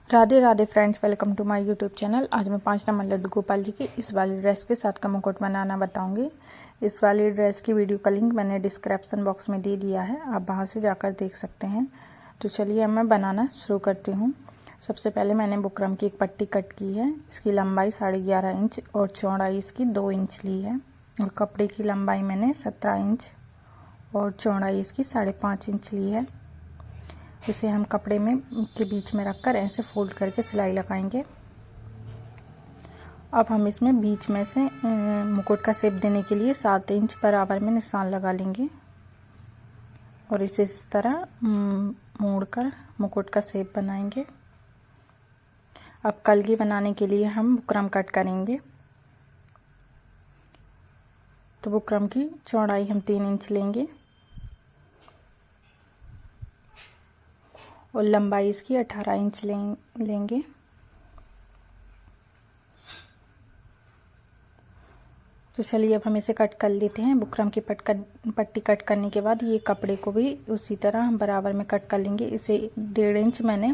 Radhe Radhe friends, welcome to my YouTube channel. आज मैं 5 number Laddu Gopal ji की इस वाली ड्रेस के साथ का मुकुट बनाना बताऊंगी। इस वाली ड्रेस की वीडियो का लिंक मैंने डिस्क्रिप्शन बॉक्स में दे दिया है, आप वहां से जाकर देख सकते हैं। तो चलिए अब मैं बनाना शुरू करती हूँ। सबसे पहले मैंने बुकरम की एक पट्टी कट की है। इसकी लंबाई 11.5 इंच और चौड़ाई इसकी 2 इंच ली है। और कपड़े की लंबाई मैंने 17 इंच और चौड़ाई इसकी 5.5 इंच ली है। इसे हम कपड़े में के बीच में रखकर ऐसे फोल्ड करके सिलाई लगाएंगे। अब हम इसमें बीच में से मुकुट का शेप देने के लिए 7 इंच बराबर में निशान लगा लेंगे और इसे इस तरह मोड़कर मुकुट का शेप बनाएंगे। अब कलगी बनाने के लिए हम बुकरम कट करेंगे। तो बुकरम की चौड़ाई हम 3 इंच लेंगे और लंबाई इसकी 18 इंच लेंगे। तो चलिए अब हम इसे कट कर लेते हैं। बुकरम की पट्टी कट करने के बाद ये कपड़े को भी उसी तरह हम बराबर में कट कर लेंगे। इसे 1.5 इंच मैंने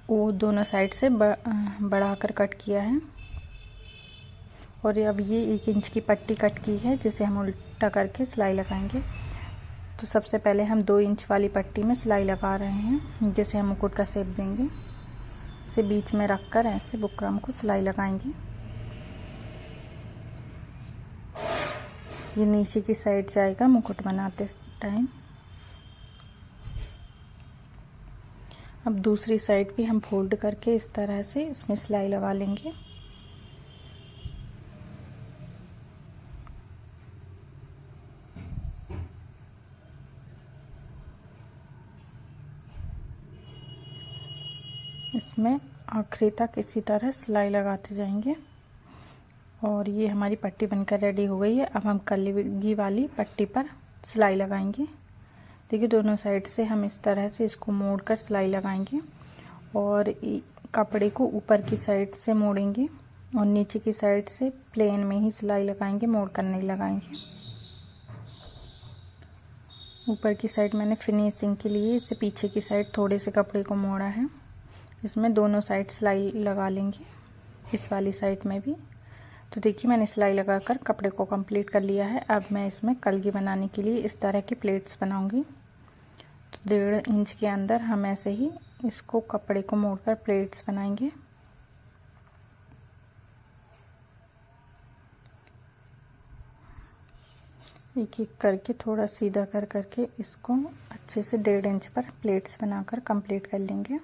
वो दोनों साइड से बढ़ाकर कट किया है। और अब ये 1 इंच की पट्टी कट की है जिसे हम उल्टा करके सिलाई लगाएंगे। तो सबसे पहले हम 2 इंच वाली पट्टी में सिलाई लगा रहे हैं जिसे हम मुकुट का शेप देंगे। इसे बीच में रखकर ऐसे बुकरम को सिलाई लगाएंगे। ये नीचे की साइड जाएगा मुकुट बनाते टाइम। अब दूसरी साइड भी हम फोल्ड करके इस तरह से इसमें सिलाई लगा लेंगे। इसमें आखिरी तक इसी तरह सिलाई लगाते जाएंगे। और ये हमारी पट्टी बनकर रेडी हो गई है। अब हम कलगी वाली पट्टी पर सिलाई लगाएंगे। देखिए दोनों साइड से हम इस तरह से इसको मोड़कर सिलाई लगाएंगे और कपड़े को ऊपर की साइड से मोड़ेंगे और नीचे की साइड से प्लेन में ही सिलाई लगाएंगे, मोड़ कर नहीं लगाएंगे। ऊपर की साइड मैंने फिनिशिंग के लिए इसे पीछे की साइड थोड़े से कपड़े को मोड़ा है। इसमें दोनों साइड सिलाई लगा लेंगे, इस वाली साइड में भी। तो देखिए मैंने सिलाई लगाकर कपड़े को कंप्लीट कर लिया है। अब मैं इसमें कलगी बनाने के लिए इस तरह की प्लेट्स बनाऊंगी। तो 1.5 इंच के अंदर हम ऐसे ही इसको कपड़े को मोड़कर प्लेट्स बनाएंगे। एक एक करके थोड़ा सीधा कर करके इसको अच्छे से 1.5 इंच पर प्लेट्स बनाकर कंप्लीट कर लेंगे।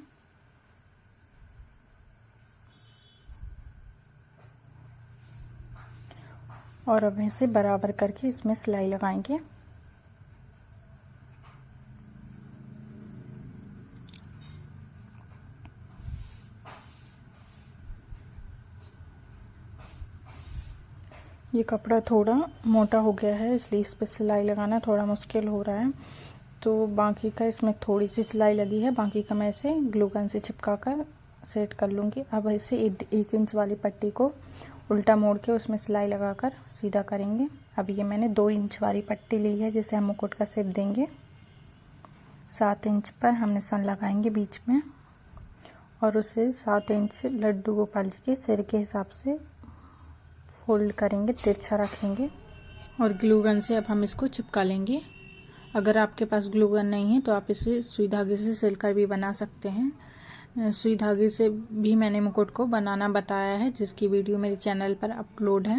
और अब इसे बराबर करके इसमें सिलाई लगाएंगे। ये कपड़ा थोड़ा मोटा हो गया है इसलिए इस पर सिलाई लगाना थोड़ा मुश्किल हो रहा है। तो बाकी का इसमें थोड़ी सी सिलाई लगी है, बाकी का मैं इसे ग्लू गन से चिपका कर सेट कर लूँगी। अब इसे 1 इंच वाली पट्टी को उल्टा मोड़ के उसमें सिलाई लगाकर सीधा करेंगे। अब ये मैंने 2 इंच वाली पट्टी ली है जिसे हम मुकुट का शेप देंगे। 7 इंच पर हम निशान लगाएंगे बीच में और उसे 7 इंच लड्डू गोपाल जी के सिर के हिसाब से फोल्ड करेंगे, तिरछा रखेंगे और ग्लू गन से अब हम इसको चिपका लेंगे। अगर आपके पास ग्लू गन नहीं है तो आप इसे सुई धागे से सिलकर भी बना सकते हैं। सुई धागे से भी मैंने मुकुट को बनाना बताया है जिसकी वीडियो मेरे चैनल पर अपलोड है।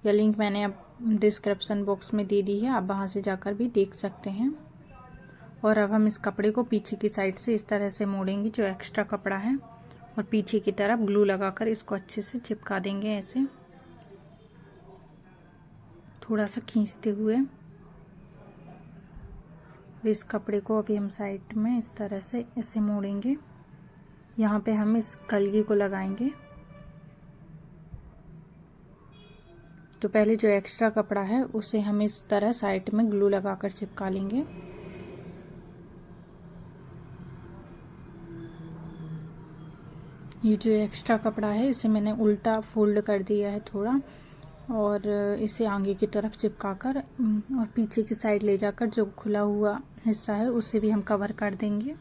यह लिंक मैंने अब डिस्क्रिप्शन बॉक्स में दे दी है, आप वहां से जाकर भी देख सकते हैं। और अब हम इस कपड़े को पीछे की साइड से इस तरह से मोड़ेंगे जो एक्स्ट्रा कपड़ा है और पीछे की तरफ ग्लू लगाकर इसको अच्छे से चिपका देंगे। ऐसे थोड़ा सा खींचते हुए इस कपड़े को अभी हम साइड में इस तरह से ऐसे मोड़ेंगे। यहाँ पे हम इस कलगी को लगाएंगे। तो पहले जो एक्स्ट्रा कपड़ा है उसे हम इस तरह साइड में ग्लू लगाकर चिपका लेंगे। ये जो एक्स्ट्रा कपड़ा है इसे मैंने उल्टा फोल्ड कर दिया है थोड़ा और इसे आगे की तरफ चिपकाकर और पीछे की साइड ले जाकर जो खुला हुआ हिस्सा है उसे भी हम कवर कर देंगे।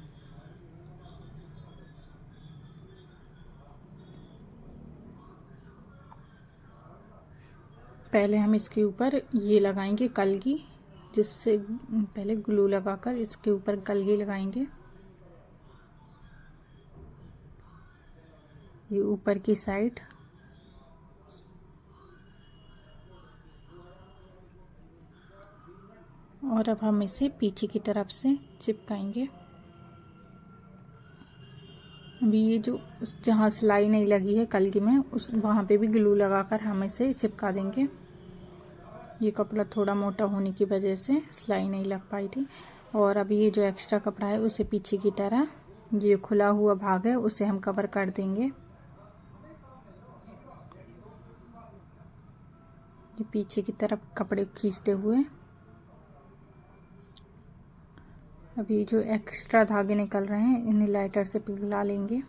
पहले हम इसके ऊपर ये लगाएंगे कलगी, जिससे पहले ग्लू लगाकर इसके ऊपर कलगी लगाएंगे। ये ऊपर की साइड, और अब हम इसे पीछे की तरफ से चिपकाएंगे। अभी ये जो जहाँ सिलाई नहीं लगी है कलगी में, उस वहाँ पे भी ग्लू लगाकर हम इसे चिपका देंगे। ये कपड़ा थोड़ा मोटा होने की वजह से सिलाई नहीं लग पाई थी। और अब ये जो एक्स्ट्रा कपड़ा है उसे पीछे की तरह, ये खुला हुआ भाग है उसे हम कवर कर देंगे। ये पीछे की तरफ कपड़े खींचते हुए अभी जो एक्स्ट्रा धागे निकल रहे हैं इन्हें लाइटर से पिघला लेंगे।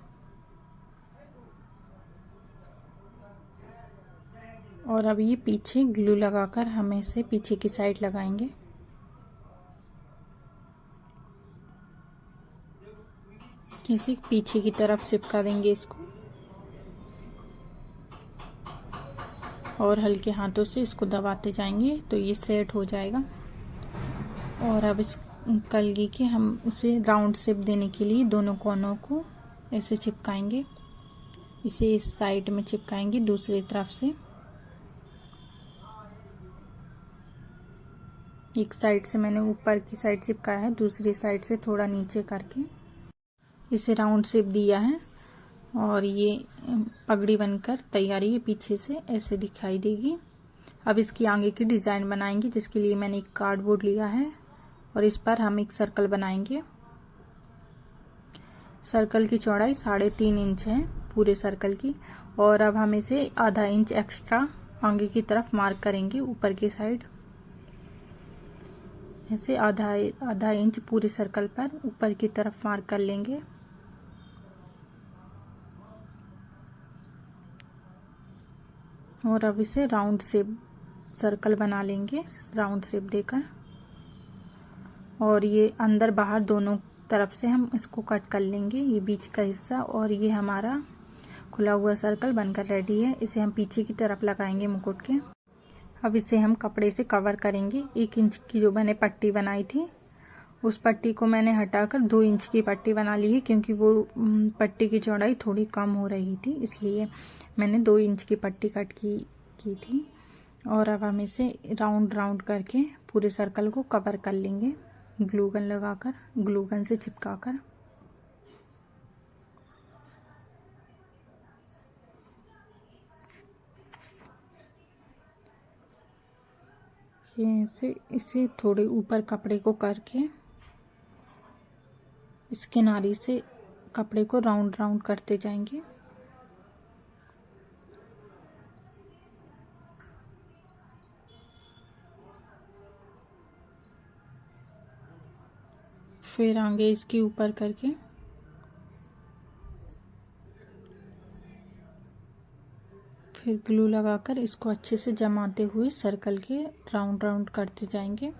और अब ये पीछे ग्लू लगाकर हम इसे पीछे की साइड लगाएंगे। इसे पीछे की तरफ चिपका देंगे इसको, और हल्के हाथों से इसको दबाते जाएंगे तो ये सेट हो जाएगा। और अब इस कलगी के हम इसे राउंड शेप देने के लिए दोनों कोनों को ऐसे चिपकाएंगे। इसे इस साइड में चिपकाएंगे दूसरी तरफ से। एक साइड से मैंने ऊपर की साइड चिपकाया है, दूसरी साइड से थोड़ा नीचे करके इसे राउंड शेप दिया है। और ये पगड़ी बनकर तैयार है, पीछे से ऐसे दिखाई देगी। अब इसकी आगे की डिज़ाइन बनाएंगे, जिसके लिए मैंने एक कार्डबोर्ड लिया है और इस पर हम एक सर्कल बनाएंगे। सर्कल की चौड़ाई 3.5 इंच है पूरे सर्कल की। और अब हम इसे आधा इंच एक्स्ट्रा आगे की तरफ मार्क करेंगे ऊपर की साइड। ऐसे आधा इंच पूरे सर्कल पर ऊपर की तरफ मार्क कर लेंगे। और अब इसे राउंड शेप सर्कल बना लेंगे राउंड शेप देकर। और ये अंदर बाहर दोनों तरफ से हम इसको कट कर लेंगे, ये बीच का हिस्सा। और ये हमारा खुला हुआ सर्कल बनकर रेडी है। इसे हम पीछे की तरफ लगाएंगे मुकुट के। अब इसे हम कपड़े से कवर करेंगे। 1 इंच की जो मैंने पट्टी बनाई थी उस पट्टी को मैंने हटाकर 2 इंच की पट्टी बना ली है, क्योंकि वो पट्टी की चौड़ाई थोड़ी कम हो रही थी, इसलिए मैंने 2 इंच की पट्टी कट की थी। और अब हम इसे राउंड करके पूरे सर्कल को कवर कर लेंगे ग्लू गन लगाकर, ग्लू गन से चिपकाकर। इसे थोड़े ऊपर कपड़े को करके इस किनारे से कपड़े को राउंड करते जाएंगे। फिर आगे इसके ऊपर करके फिर ग्लू लगाकर इसको अच्छे से जमाते हुए सर्कल के राउंड करते जाएंगे।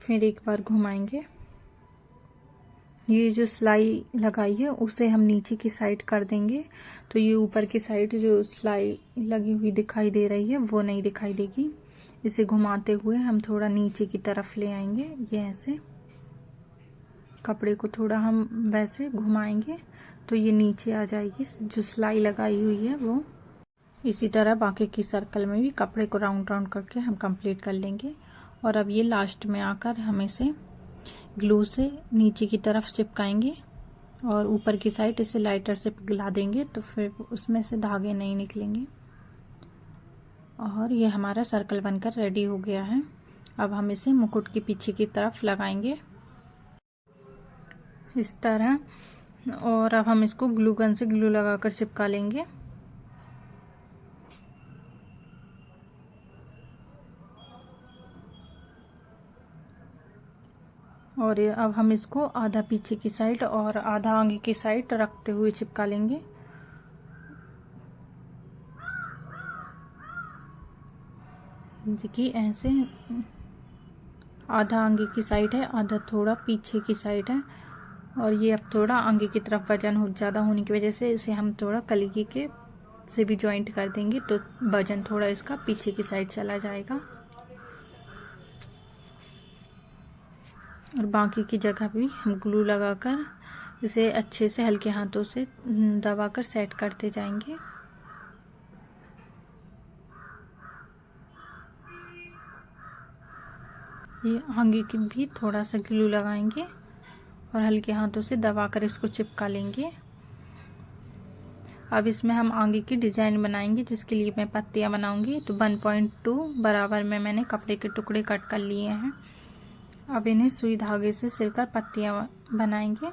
फिर एक बार घुमाएंगे। ये जो सिलाई लगाई है उसे हम नीचे की साइड कर देंगे, तो ये ऊपर की साइड जो सिलाई लगी हुई दिखाई दे रही है वो नहीं दिखाई देगी। इसे घुमाते हुए हम थोड़ा नीचे की तरफ ले आएंगे। ये ऐसे कपड़े को थोड़ा हम वैसे घुमाएंगे तो ये नीचे आ जाएगी जो सिलाई लगाई हुई है वो। इसी तरह बाकी की सर्कल में भी कपड़े को राउंड करके हम कंप्लीट कर लेंगे। और अब ये लास्ट में आकर हम इसे ग्लू से नीचे की तरफ चिपकाएंगे और ऊपर की साइड इसे लाइटर से पिघला देंगे, तो फिर उसमें से धागे नहीं निकलेंगे। और ये हमारा सर्कल बनकर रेडी हो गया है। अब हम इसे मुकुट के पीछे की तरफ लगाएंगे इस तरह। और अब हम इसको ग्लू गन से ग्लू लगाकर चिपका लेंगे। और अब हम इसको आधा पीछे की साइड और आधा आगे की साइड रखते हुए चिपका लेंगे। देखिए ऐसे आधा आगे की साइड है, आधा थोड़ा पीछे की साइड है। और ये अब थोड़ा आगे की तरफ वजन ज़्यादा होने की वजह से इसे हम थोड़ा कलगी के से भी जॉइंट कर देंगे तो वजन थोड़ा इसका पीछे की साइड चला जाएगा। और बाकी की जगह भी हम ग्लू लगाकर इसे अच्छे से हल्के हाथों से दबाकर सेट करते जाएंगे। ये आगे की भी थोड़ा सा ग्लू लगाएंगे और हल्के हाथों से दबाकर इसको चिपका लेंगे। अब इसमें हम आगे की डिज़ाइन बनाएंगे, जिसके लिए मैं पत्तियां बनाऊंगी। तो 1.2 बराबर में मैंने कपड़े के टुकड़े कट कर लिए हैं। अब इन्हें सुई धागे से सिलकर पत्तियां बनाएंगे।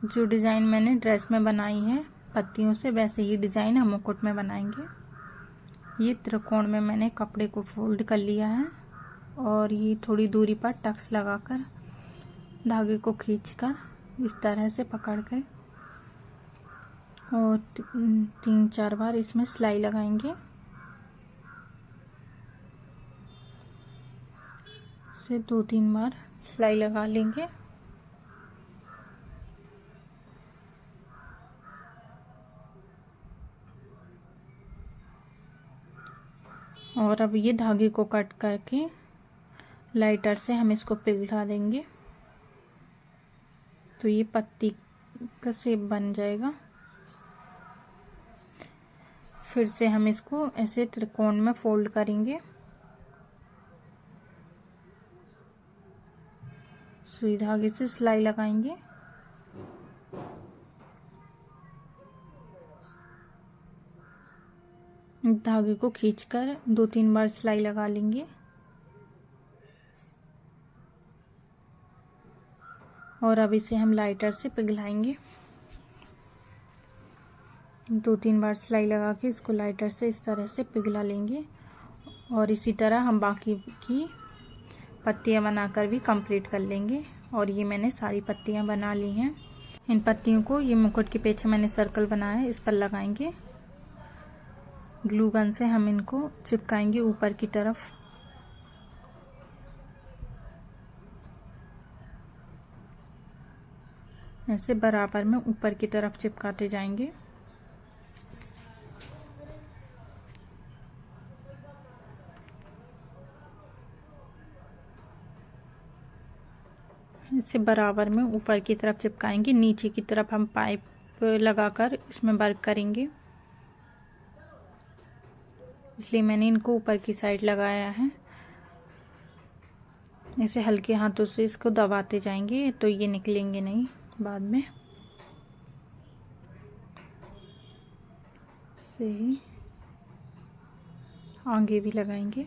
जो डिज़ाइन मैंने ड्रेस में बनाई है पत्तियों से, वैसे ही डिज़ाइन हम मुकुट में बनाएंगे। ये त्रिकोण में मैंने कपड़े को फोल्ड कर लिया है और ये थोड़ी दूरी पर टक्स लगाकर धागे को खींचकर इस तरह से पकड़ के और 3-4 बार इसमें सिलाई लगाएंगे। से 2-3 बार सिलाई लगा लेंगे। और अब ये धागे को कट करके लाइटर से हम इसको पिघला देंगे तो ये पत्ती का शेप बन जाएगा। फिर से हम इसको ऐसे त्रिकोण में फोल्ड करेंगे। सुई धागे से सिलाई लगाएंगे। धागे को खींचकर 2-3 बार सिलाई लगा लेंगे और अब इसे हम लाइटर से पिघलाएंगे। 2-3 बार सिलाई लगा के इसको लाइटर से इस तरह से पिघला लेंगे। और इसी तरह हम बाकी की पत्तियां बनाकर भी कंप्लीट कर लेंगे। और ये मैंने सारी पत्तियां बना ली हैं। इन पत्तियों को ये मुकुट के पीछे मैंने सर्कल बनाया है, इस पर लगाएंगे। ग्लू गन से हम इनको चिपकाएंगे ऊपर की तरफ। ऐसे बराबर में ऊपर की तरफ चिपकाते जाएंगे। इसे बराबर में ऊपर की तरफ चिपकाएंगे। नीचे की तरफ हम पाइप लगाकर इसमें वर्क करेंगे, इसलिए मैंने इनको ऊपर की साइड लगाया है। इसे हल्के हाथों से इसको दबाते जाएंगे तो ये निकलेंगे नहीं बाद में। से ही आगे भी लगाएंगे।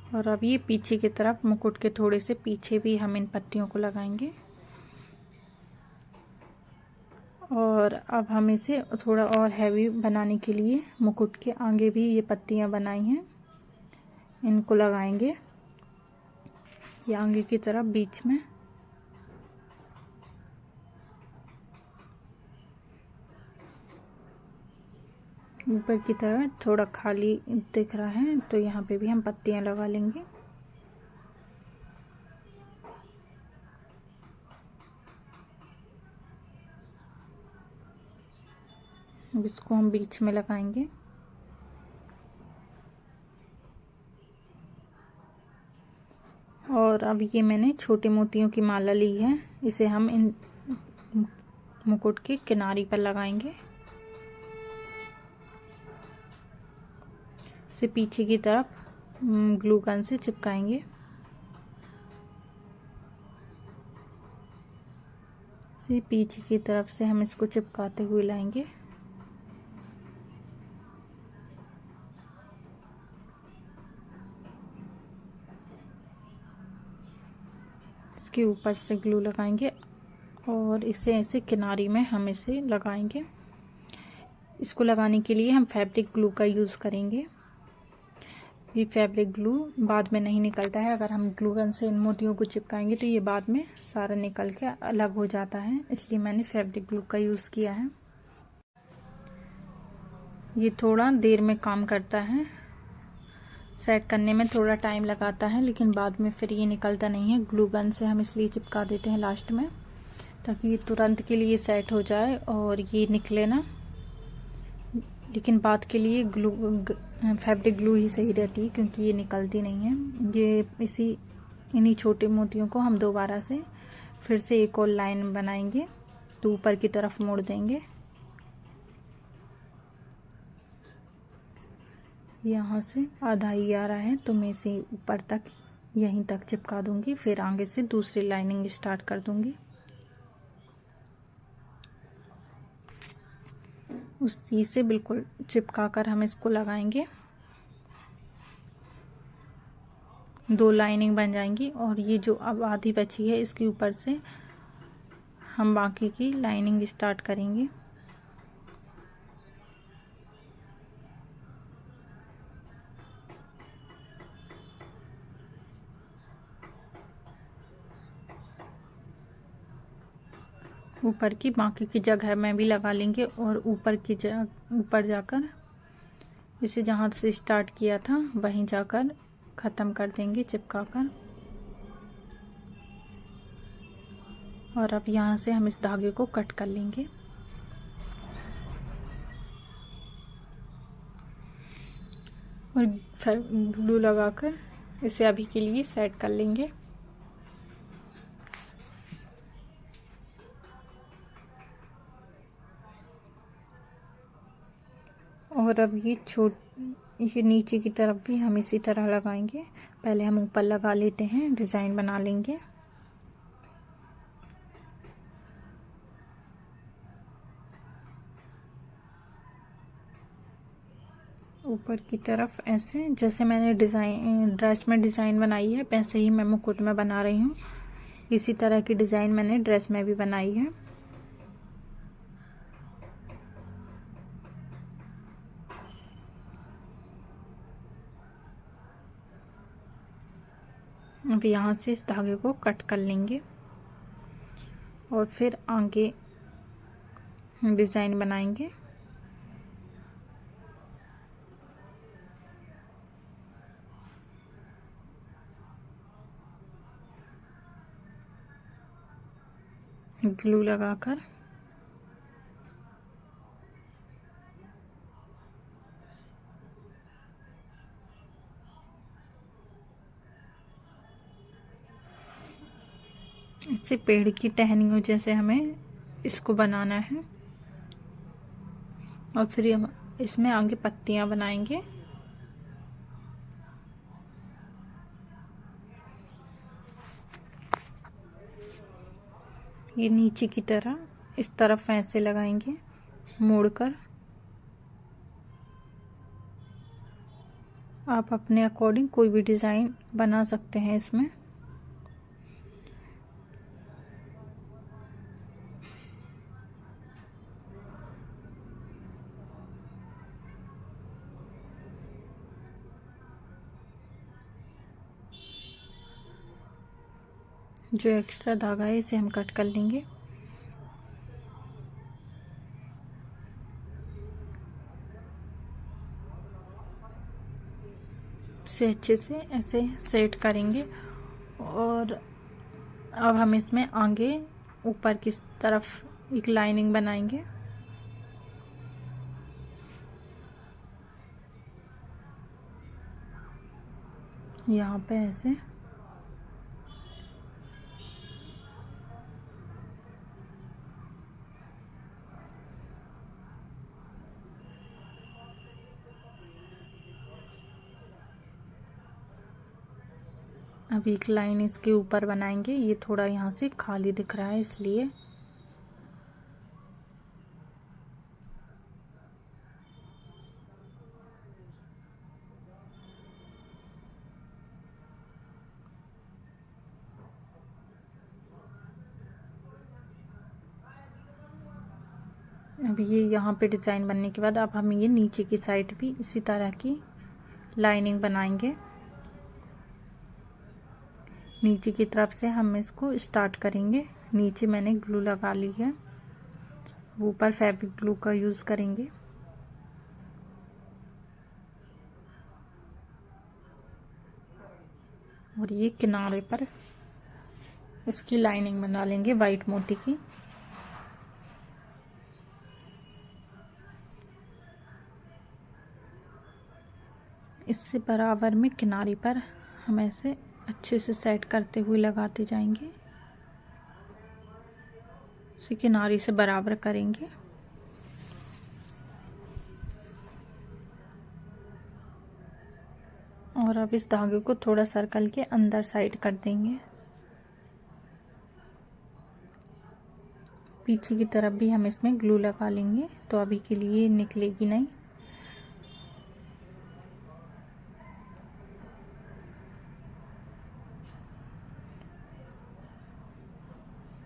और अब ये पीछे की तरफ मुकुट के थोड़े से पीछे भी हम इन पत्तियों को लगाएंगे। और अब हम इसे थोड़ा और हैवी बनाने के लिए मुकुट के आगे भी ये पत्तियां बनाई हैं, इनको लगाएंगे ये आगे की तरफ बीच में। ऊपर की तरफ थोड़ा खाली दिख रहा है तो यहाँ पे भी हम पत्तियां लगा लेंगे। अब इसको हम बीच में लगाएंगे। और अब ये मैंने छोटे मोतियों की माला ली है, इसे हम इन मुकुट के किनारे पर लगाएंगे। इसे पीछे की तरफ ग्लू गन से चिपकाएंगे। इसे पीछे की तरफ से हम इसको चिपकाते हुए लाएंगे। इसके ऊपर से ग्लू लगाएंगे और इसे ऐसे किनारे में हम इसे लगाएंगे। इसको लगाने के लिए हम फैब्रिक ग्लू का यूज़ करेंगे। ये फैब्रिक ग्लू बाद में नहीं निकलता है, अगर हम ग्लू गन से इन मोतियों को चिपकाएंगे तो ये बाद में सारा निकल के अलग हो जाता है, इसलिए मैंने फैब्रिक ग्लू का यूज़ किया है। ये थोड़ा देर में काम करता है, सेट करने में थोड़ा टाइम लगाता है, लेकिन बाद में फिर ये निकलता नहीं है। ग्लू गन से हम इसलिए चिपका देते हैं लास्ट में, ताकि ये तुरंत के लिए सेट हो जाए और ये निकले ना। लेकिन बाद के लिए फैब्रिक ग्लू ही सही रहती है, क्योंकि ये निकलती नहीं है। ये इन्हीं छोटे मोतियों को हम दोबारा से फिर से एक और लाइन बनाएंगे, तो ऊपर की तरफ मोड़ देंगे। यहाँ से आधा ही आ रहा है, तो मैं इसे ऊपर तक यहीं तक चिपका दूंगी। फिर आगे से दूसरी लाइनिंग स्टार्ट कर दूंगी। उस चीज से बिल्कुल चिपका कर हम इसको लगाएंगे। 2 लाइनिंग बन जाएंगी, और ये जो अब आधी बची है इसके ऊपर से हम बाकी की लाइनिंग स्टार्ट करेंगे। ऊपर की बाकी की जगह में भी लगा लेंगे, और ऊपर जाकर इसे जहाँ से स्टार्ट किया था वहीं जाकर ख़त्म कर देंगे चिपका कर। और अब यहाँ से हम इस धागे को कट कर लेंगे। और ग्लू लगाकर इसे अभी के लिए सेट कर लेंगे। और अब ये नीचे की तरफ भी हम इसी तरह लगाएंगे। पहले हम ऊपर लगा लेते हैं, डिज़ाइन बना लेंगे। ऊपर की तरफ ऐसे, जैसे मैंने ड्रेस में डिज़ाइन बनाई है, वैसे ही मैं मुकुट में बना रही हूँ। इसी तरह की डिज़ाइन मैंने ड्रेस में भी बनाई है। अब यहाँ से इस धागे को कट कर लेंगे और फिर आगे डिज़ाइन बनाएंगे। ग्लू लगाकर इससे पेड़ की टहनियों जैसे हमें इसको बनाना है। और फिर हम इसमें आगे पत्तियां बनाएंगे। ये नीचे की तरह इस तरफ ऐसे लगाएंगे मोड़कर। आप अपने अकॉर्डिंग कोई भी डिज़ाइन बना सकते हैं इसमें। जो एक्स्ट्रा धागा है इसे हम कट कर लेंगे। इसे अच्छे से ऐसे सेट करेंगे। और अब हम इसमें आगे ऊपर की तरफ एक लाइनिंग बनाएंगे। यहाँ पे ऐसे अब एक लाइन इसके ऊपर बनाएंगे। ये थोड़ा यहाँ से खाली दिख रहा है इसलिए। अब ये यहाँ पे डिज़ाइन बनने के बाद अब हम ये नीचे की साइड भी इसी तरह की लाइनिंग बनाएंगे। नीचे की तरफ से हम इसको स्टार्ट करेंगे। नीचे मैंने ग्लू लगा ली है, ऊपर फैब्रिक ग्लू का यूज़ करेंगे। और ये किनारे पर इसकी लाइनिंग बना लेंगे वाइट मोती की। इससे बराबर में किनारे पर हम ऐसे अच्छे से सेट करते हुए लगाते जाएंगे। इसे किनारे से बराबर करेंगे। और अब इस धागे को थोड़ा सर्कल के अंदर साइड कर देंगे। पीछे की तरफ भी हम इसमें ग्लू लगा लेंगे, तो अभी के लिए निकलेगी नहीं।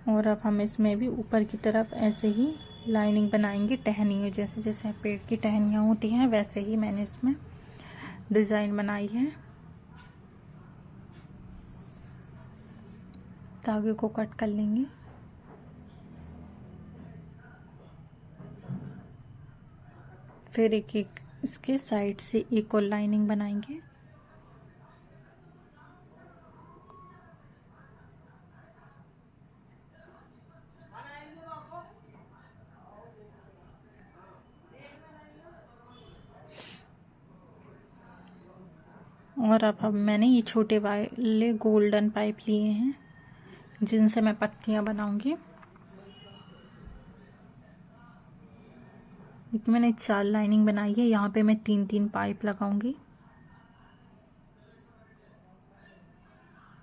और अब हम इसमें भी ऊपर की तरफ ऐसे ही लाइनिंग बनाएंगे, टहनियों जैसे। जैसे पेड़ की टहनियाँ होती हैं वैसे ही मैंने इसमें डिज़ाइन बनाई है। धागे को कट कर लेंगे। फिर एक एक इसके साइड से एक और लाइनिंग बनाएंगे। और अब मैंने ये छोटे वाले गोल्डन पाइप लिए हैं, जिनसे मैं पत्तियां बनाऊंगी। देखिए मैंने 4 लाइनिंग बनाई है। यहाँ पे मैं 3-3 पाइप लगाऊंगी।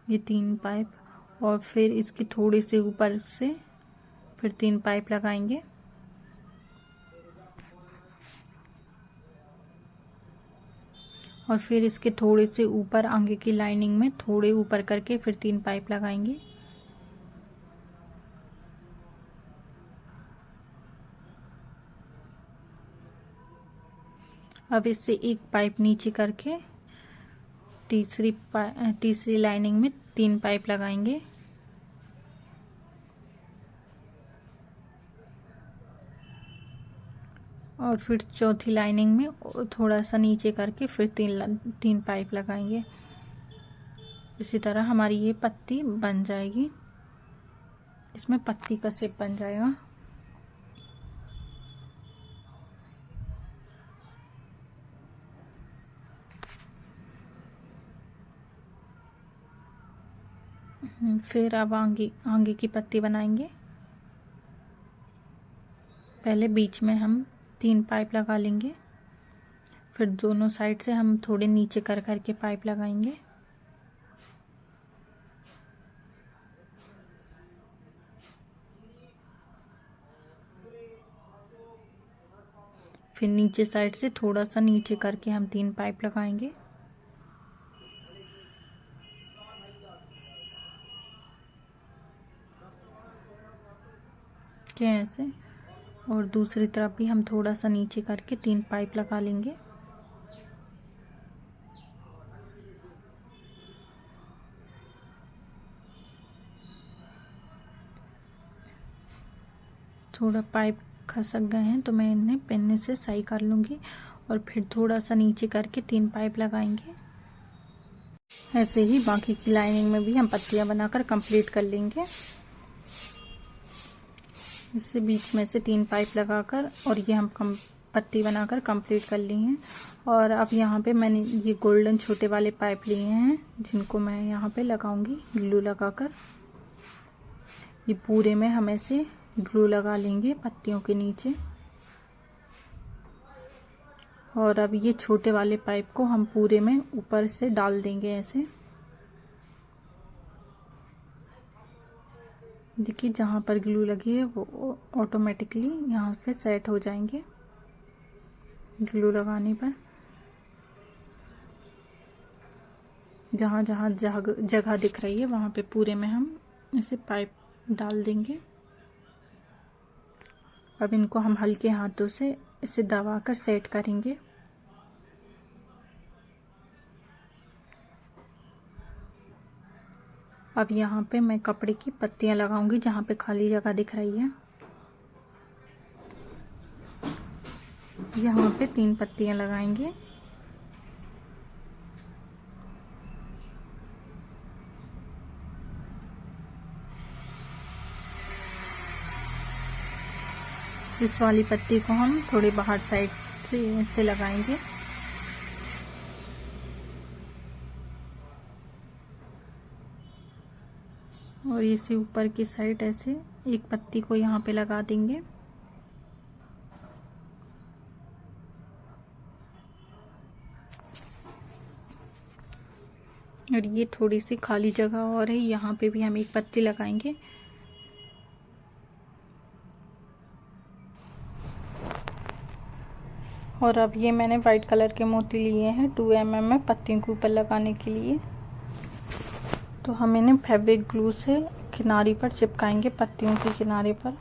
ये 3 पाइप, और फिर इसकी थोड़ी से ऊपर से फिर 3 पाइप लगाएंगे। और फिर इसके थोड़े से ऊपर आगे की लाइनिंग में थोड़े ऊपर करके फिर 3 पाइप लगाएंगे। अब इससे एक पाइप नीचे करके तीसरी लाइनिंग में 3 पाइप लगाएंगे। और फिर चौथी लाइनिंग में थोड़ा सा नीचे करके फिर 3 पाइप लगाएंगे। इसी तरह हमारी ये पत्ती बन जाएगी। इसमें पत्ती का शेप बन जाएगा। फिर अब आगे की पत्ती बनाएंगे। पहले बीच में हम 3 पाइप लगा लेंगे, फिर दोनों साइड से हम थोड़े नीचे कर करके पाइप लगाएंगे। फिर नीचे साइड से थोड़ा सा नीचे करके हम 3 पाइप लगाएंगे। क्या ऐसे, और दूसरी तरफ भी हम थोड़ा सा नीचे करके 3 पाइप लगा लेंगे। थोड़ा पाइप खसक गए हैं तो मैं इन्हें पेन से सही कर लूँगी, और फिर थोड़ा सा नीचे करके 3 पाइप लगाएंगे। ऐसे ही बाकी की लाइनिंग में भी हम पत्तियां बनाकर कंप्लीट कर लेंगे। इससे बीच में से 3 पाइप लगाकर और ये हम पत्ती बनाकर कंप्लीट कर ली हैं। और अब यहाँ पे मैंने ये गोल्डन छोटे वाले पाइप लिए हैं, जिनको मैं यहाँ पे लगाऊंगी ग्लू लगाकर। ये पूरे में हम ऐसे ग्लू लगा लेंगे पत्तियों के नीचे। और अब ये छोटे वाले पाइप को हम पूरे में ऊपर से डाल देंगे ऐसे। देखिए जहाँ पर ग्लू लगी है वो ऑटोमेटिकली यहाँ पे सेट हो जाएंगे ग्लू लगाने पर। जहाँ जहाँ जगह दिख रही है वहाँ पे पूरे में हम इसे पाइप डाल देंगे। अब इनको हम हल्के हाथों से इसे दबाकर सेट करेंगे। अब यहाँ पे मैं कपड़े की पत्तियां लगाऊंगी जहाँ पे खाली जगह दिख रही है। यहाँ पे 3 पत्तियां लगाएंगे। इस वाली पत्ती को हम थोड़े बाहर साइड से लगाएंगे। और इसे ऊपर की साइड ऐसे एक पत्ती को यहाँ पे लगा देंगे। और ये थोड़ी सी खाली जगह और है, यहाँ पे भी हम एक पत्ती लगाएंगे। और अब ये मैंने वाइट कलर के मोती लिए हैं 2 mm में पत्तियों के ऊपर लगाने के लिए। तो हम इन्हें फैब्रिक ग्लू से किनारे पर चिपकाएंगे, पत्तियों के किनारे पर।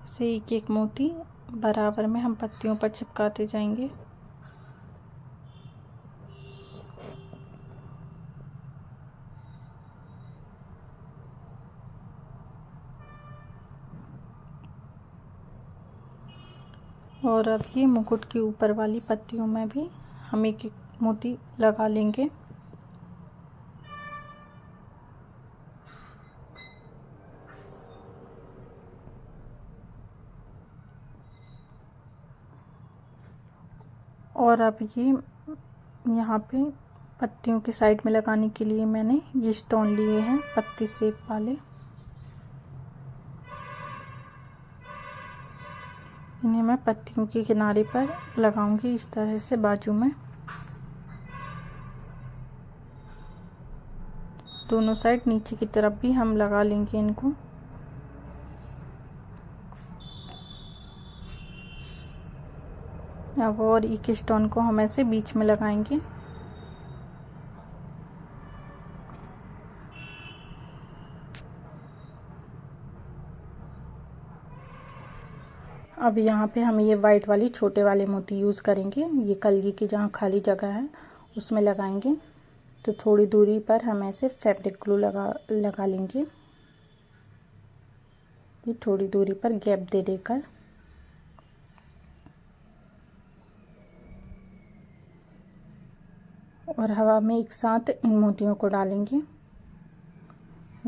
से एक एक मोती बराबर में हम पत्तियों पर चिपकाते जाएंगे। और अब ये मुकुट के ऊपर वाली पत्तियों में भी हम एक एक मोती लगा लेंगे। और अब ये यहाँ पे पत्तियों की साइड में लगाने के लिए मैंने ये स्टोन लिए हैं पत्ती शेप वाले। इन्हें मैं पत्तियों के किनारे पर लगाऊंगी इस तरह से बाजू में। दोनों साइड नीचे की तरफ भी हम लगा लेंगे इनको। अब और एक स्टोन को हम ऐसे बीच में लगाएंगे। अब यहाँ पे हम ये वाइट वाली छोटे वाले मोती यूज़ करेंगे। ये कलगी की जहाँ खाली जगह है उसमें लगाएंगे। तो थोड़ी दूरी पर हम ऐसे फैब्रिक ग्लू लगा लेंगे। ये थोड़ी दूरी पर गैप दे देकर। और हवा में एक साथ इन मोतियों को डालेंगे।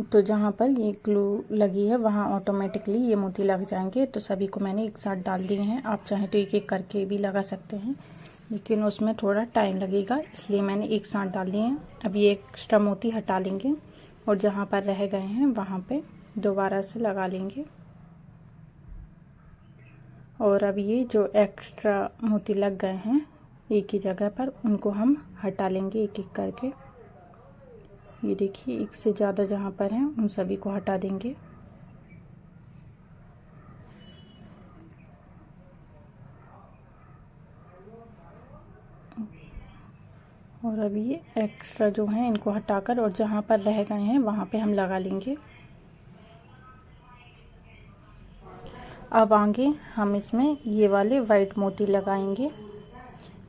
तो जहाँ पर ये ग्लू लगी है वहाँ ऑटोमेटिकली ये मोती लग जाएंगे। तो सभी को मैंने एक साथ डाल दिए हैं। आप चाहें तो एक एक करके भी लगा सकते हैं, लेकिन उसमें थोड़ा टाइम लगेगा, इसलिए मैंने एक साथ डाल दिए हैं। अब ये एक्स्ट्रा मोती हटा लेंगे और जहाँ पर रह गए हैं वहाँ पे दोबारा से लगा लेंगे। और अब ये जो एक्स्ट्रा मोती लग गए हैं एक ही जगह पर, उनको हम हटा लेंगे एक एक करके। ये देखिए एक से ज़्यादा जहाँ पर हैं उन सभी को हटा देंगे। और अभी ये एक्स्ट्रा जो हैं इनको हटाकर और जहाँ पर रह गए हैं वहाँ पे हम लगा लेंगे। अब आगे हम इसमें ये वाले वाइट मोती लगाएंगे।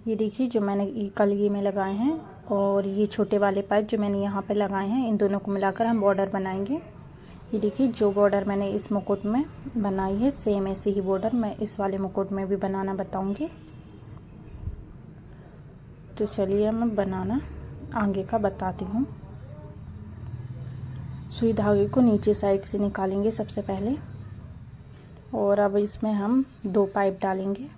ये देखिए जो मैंने कलगी में लगाए हैं और ये छोटे वाले पाइप जो मैंने यहाँ पे लगाए हैं, इन दोनों को मिलाकर हम बॉर्डर बनाएंगे। ये देखिए जो बॉर्डर मैंने इस मुकुट में बनाई है सेम ऐसी ही बॉर्डर मैं इस वाले मुकुट में भी बनाना बताऊंगी। तो चलिए मैं बनाना आगे का बताती हूँ। सुई धागे को नीचे साइड से निकालेंगे सबसे पहले। और अब इसमें हम 2 पाइप डालेंगे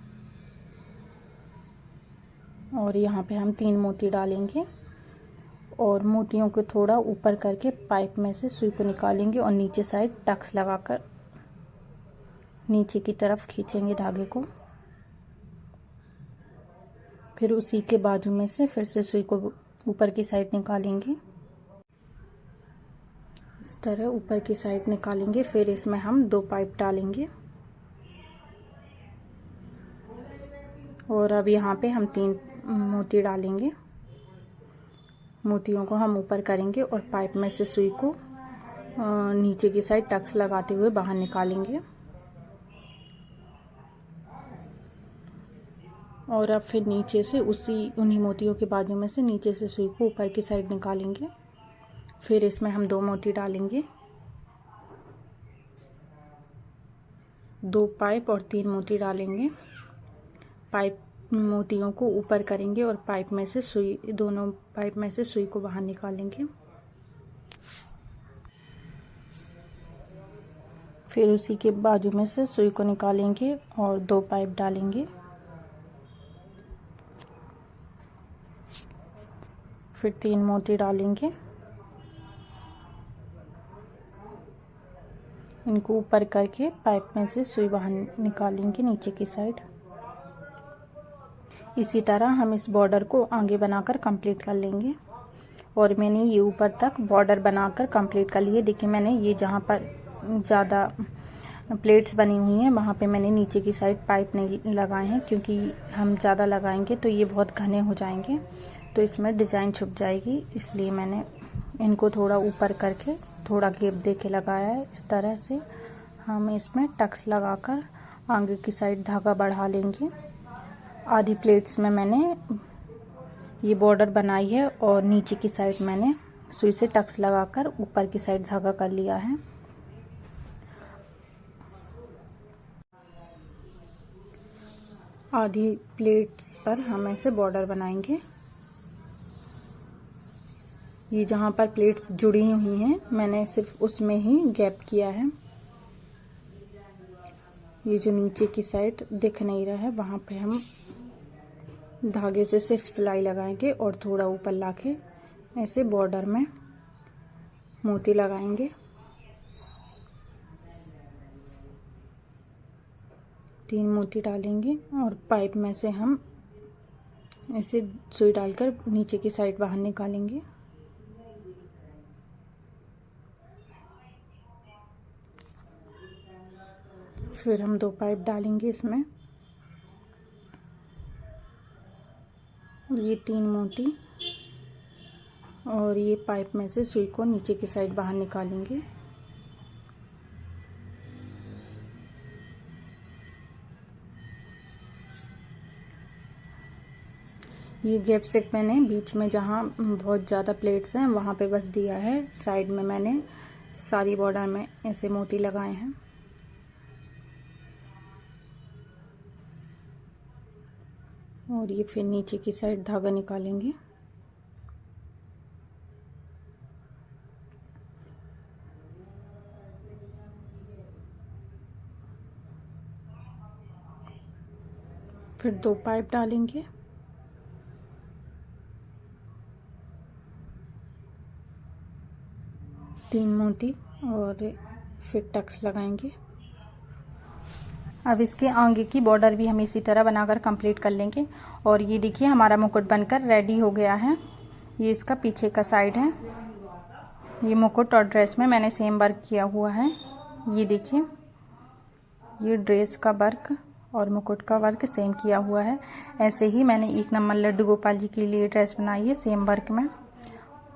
और यहाँ पे हम 3 मोती डालेंगे। और मोतियों को थोड़ा ऊपर करके पाइप में से सुई को निकालेंगे और नीचे साइड टक्स लगाकर नीचे की तरफ खींचेंगे धागे को। फिर उसी के बाजू में से फिर से सुई को ऊपर की साइड निकालेंगे। इस तरह ऊपर की साइड निकालेंगे। फिर इसमें हम 2 पाइप डालेंगे और अब यहाँ पे हम 3 मोती डालेंगे। मोतियों को हम ऊपर करेंगे और पाइप में से सुई को नीचे की साइड टक्स लगाते हुए बाहर निकालेंगे। और अब फिर नीचे से उन्हीं मोतियों के बाजू में से नीचे से सुई को ऊपर की साइड निकालेंगे। फिर इसमें हम 2 मोती डालेंगे, 2 पाइप और 3 मोती डालेंगे। पाइप मोतियों को ऊपर करेंगे और पाइप में से सुई को बाहर निकालेंगे। फिर उसी के बाजू में से सुई को निकालेंगे और 2 पाइप डालेंगे। फिर 3 मोती डालेंगे, इनको ऊपर करके पाइप में से सुई बाहर निकालेंगे नीचे की साइड। इसी तरह हम इस बॉर्डर को आगे बनाकर कंप्लीट कर लेंगे। और मैंने ये ऊपर तक बॉर्डर बनाकर कंप्लीट कर लिए। देखिए मैंने ये जहाँ पर ज़्यादा प्लेट्स बनी हुई हैं वहाँ पे मैंने नीचे की साइड पाइप नहीं लगाए हैं, क्योंकि हम ज़्यादा लगाएंगे तो ये बहुत घने हो जाएंगे तो इसमें डिज़ाइन छुप जाएगी, इसलिए मैंने इनको थोड़ा ऊपर करके थोड़ा गैप दे के लगाया है। इस तरह से हम इसमें टक्स लगाकर आगे की साइड धागा बढ़ा लेंगे। आधी प्लेट्स में मैंने ये बॉर्डर बनाई है और नीचे की साइड मैंने सुई से टक्स लगाकर ऊपर की साइड धागा कर लिया है। आधी प्लेट्स पर हम ऐसे बॉर्डर बनाएंगे। ये जहाँ पर प्लेट्स जुड़ी हुई हैं मैंने सिर्फ उसमें ही गैप किया है। ये जो नीचे की साइड दिख नहीं रहा है वहाँ पे हम धागे से सिर्फ सिलाई लगाएंगे और थोड़ा ऊपर लाके ऐसे बॉर्डर में मोती लगाएंगे। 3 मोती डालेंगे और पाइप में से हम ऐसे सुई डालकर नीचे की साइड बाहर निकालेंगे। फिर हम 2 पाइप डालेंगे इसमें। ये 3 मोती और ये पाइप में से सुई को नीचे की साइड बाहर निकालेंगे। ये गैप से मैंने बीच में जहाँ बहुत ज़्यादा प्लेट्स हैं वहाँ पे बस दिया है। साइड में मैंने सारी बॉर्डर में ऐसे मोती लगाए हैं। और ये फिर नीचे की साइड धागा निकालेंगे। फिर 2 पाइप डालेंगे। तीन मोती और फिर टक्स लगाएंगे। अब इसके आगे की बॉर्डर भी हम इसी तरह बनाकर कंप्लीट कर लेंगे। और ये देखिए हमारा मुकुट बनकर रेडी हो गया है। ये इसका पीछे का साइड है। ये मुकुट और ड्रेस में मैंने सेम वर्क किया हुआ है। ये देखिए ये ड्रेस का वर्क और मुकुट का वर्क सेम किया हुआ है। ऐसे ही मैंने 1 नंबर लड्डू गोपाल जी के लिए ड्रेस बनाई है सेम वर्क में।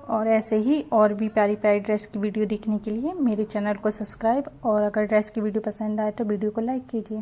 और ऐसे ही और भी प्यारी प्यारी ड्रेस की वीडियो देखने के लिए मेरे चैनल को सब्सक्राइब, और अगर ड्रेस की वीडियो पसंद आए तो वीडियो को लाइक कीजिए।